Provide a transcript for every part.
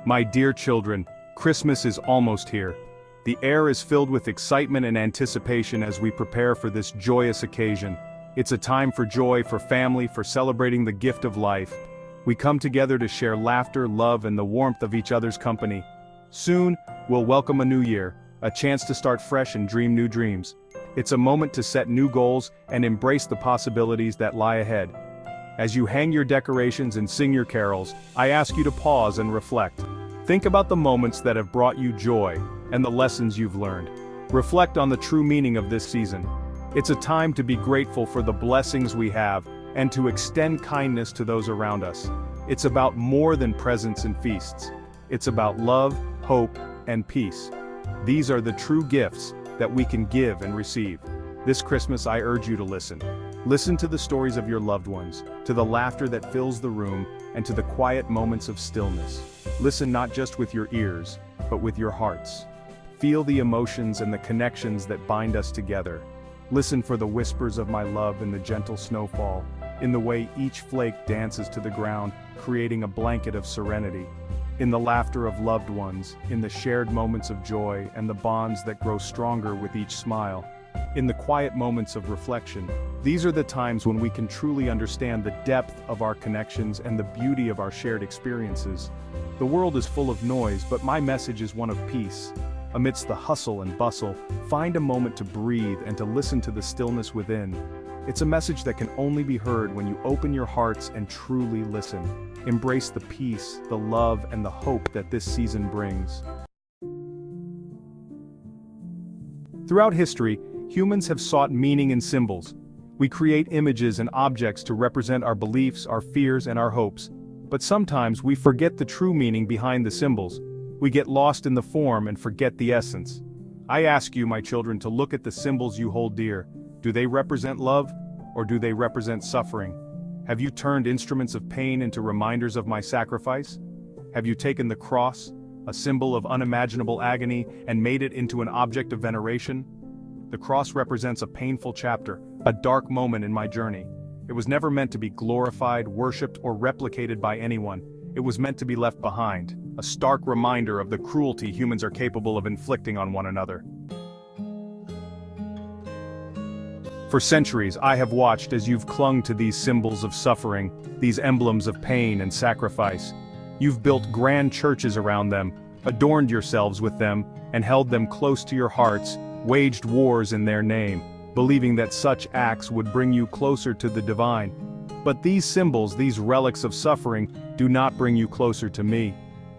My dear children, Christmas is almost here. The air is filled with excitement and anticipation as we prepare for this joyous occasion. It's a time for joy, for family, for celebrating the gift of life. We come together to share laughter, love, and the warmth of each other's company. Soon, we'll welcome a new year, a chance to start fresh and dream new dreams. It's a moment to set new goals and embrace the possibilities that lie ahead. As you hang your decorations and sing your carols, I ask you to pause and reflect. Think about the moments that have brought you joy and the lessons you've learned. Reflect on the true meaning of this season. It's a time to be grateful for the blessings we have and to extend kindness to those around us. It's about more than presents and feasts. It's about love, hope, and peace. These are the true gifts that we can give and receive. This Christmas, I urge you to listen. Listen to the stories of your loved ones, to the laughter that fills the room, and to the quiet moments of stillness. Listen not just with your ears, but with your hearts. Feel the emotions and the connections that bind us together. Listen for the whispers of my love in the gentle snowfall, in the way each flake dances to the ground, creating a blanket of serenity. In the laughter of loved ones, in the shared moments of joy and the bonds that grow stronger with each smile. In the quiet moments of reflection, these are the times when we can truly understand the depth of our connections and the beauty of our shared experiences. The world is full of noise, but my message is one of peace. Amidst the hustle and bustle, find a moment to breathe and to listen to the stillness within. It's a message that can only be heard when you open your hearts and truly listen. Embrace the peace, the love, and the hope that this season brings. Throughout history, humans have sought meaning in symbols. We create images and objects to represent our beliefs, our fears, and our hopes. But sometimes we forget the true meaning behind the symbols. We get lost in the form and forget the essence. I ask you, my children, to look at the symbols you hold dear. Do they represent love, or do they represent suffering? Have you turned instruments of pain into reminders of my sacrifice? Have you taken the cross, a symbol of unimaginable agony, and made it into an object of veneration? The cross represents a painful chapter, a dark moment in my journey. It was never meant to be glorified, worshipped, or replicated by anyone. It was meant to be left behind, a stark reminder of the cruelty humans are capable of inflicting on one another. For centuries, I have watched as you've clung to these symbols of suffering, these emblems of pain and sacrifice. You've built grand churches around them, adorned yourselves with them, and held them close to your hearts, waged wars in their name, believing that such acts would bring you closer to the divine. But these symbols, these relics of suffering, do not bring you closer to me.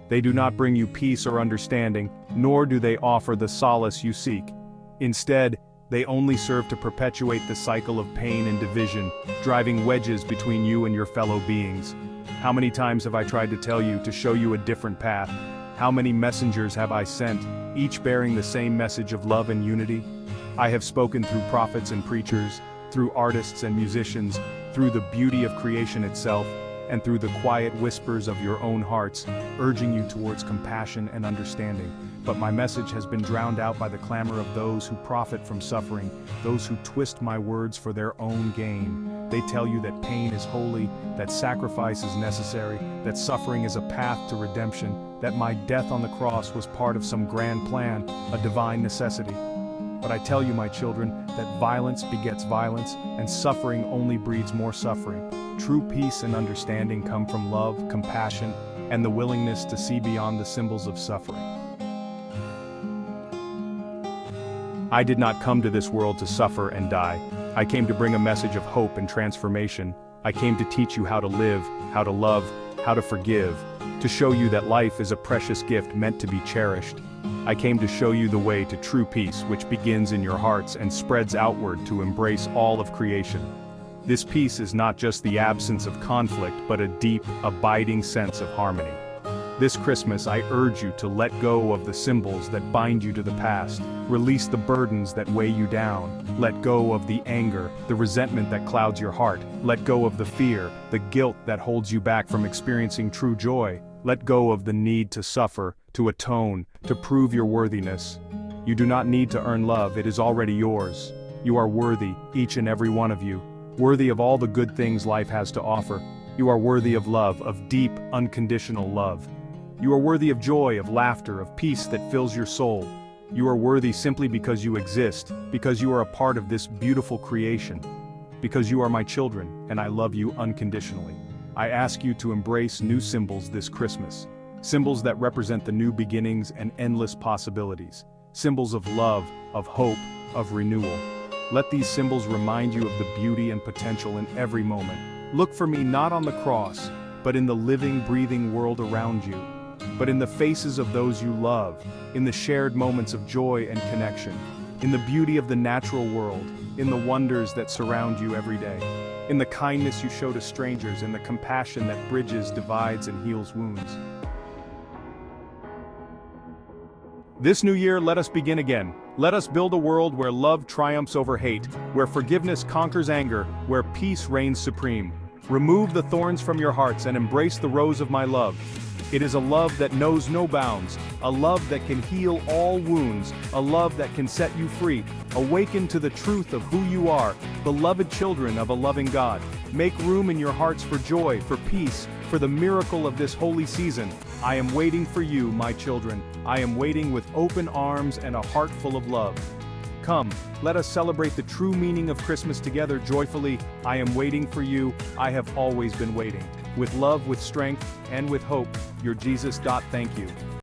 They do not bring you peace or understanding, nor do they offer the solace you seek. Instead, they only serve to perpetuate the cycle of pain and division, driving wedges between you and your fellow beings. How many times have I tried to tell you to show you a different path? How many messengers have I sent, each bearing the same message of love and unity? I have spoken through prophets and preachers, through artists and musicians, through the beauty of creation itself, and through the quiet whispers of your own hearts, urging you towards compassion and understanding. But my message has been drowned out by the clamor of those who profit from suffering, those who twist my words for their own gain. They tell you that pain is holy, that sacrifice is necessary, that suffering is a path to redemption, that my death on the cross was part of some grand plan, a divine necessity. But I tell you, my children, that violence begets violence, and suffering only breeds more suffering. True peace and understanding come from love, compassion, and the willingness to see beyond the symbols of suffering. I did not come to this world to suffer and die. I came to bring a message of hope and transformation. I came to teach you how to live, how to love, how to forgive, to show you that life is a precious gift meant to be cherished. I came to show you the way to true peace, which begins in your hearts and spreads outward to embrace all of creation. This peace is not just the absence of conflict, but a deep, abiding sense of harmony. This Christmas, I urge you to let go of the symbols that bind you to the past. Release the burdens that weigh you down. Let go of the anger, the resentment that clouds your heart. Let go of the fear, the guilt that holds you back from experiencing true joy. Let go of the need to suffer, to atone, to prove your worthiness. You do not need to earn love, it is already yours. You are worthy, each and every one of you. Worthy of all the good things life has to offer. You are worthy of love, of deep, unconditional love. You are worthy of joy, of laughter, of peace that fills your soul. You are worthy simply because you exist, because you are a part of this beautiful creation. Because you are my children, and I love you unconditionally. I ask you to embrace new symbols this Christmas. Symbols that represent the new beginnings and endless possibilities. Symbols of love, of hope, of renewal. Let these symbols remind you of the beauty and potential in every moment. Look for me not on the cross, but in the living, breathing world around you. But in the faces of those you love, in the shared moments of joy and connection, in the beauty of the natural world, in the wonders that surround you every day, in the kindness you show to strangers, in the compassion that bridges divides and heals wounds. This new year, let us begin again. Let us build a world where love triumphs over hate, where forgiveness conquers anger, where peace reigns supreme. Remove the thorns from your hearts and embrace the rose of my love. It is a love that knows no bounds, a love that can heal all wounds, a love that can set you free. Awaken to the truth of who you are, beloved children of a loving God. Make room in your hearts for joy, for peace, for the miracle of this holy season. I am waiting for you, my children. I am waiting with open arms and a heart full of love. Come, let us celebrate the true meaning of Christmas together joyfully. I am waiting for you. I have always been waiting. With love, with strength, and with hope, your Jesus. Thank you.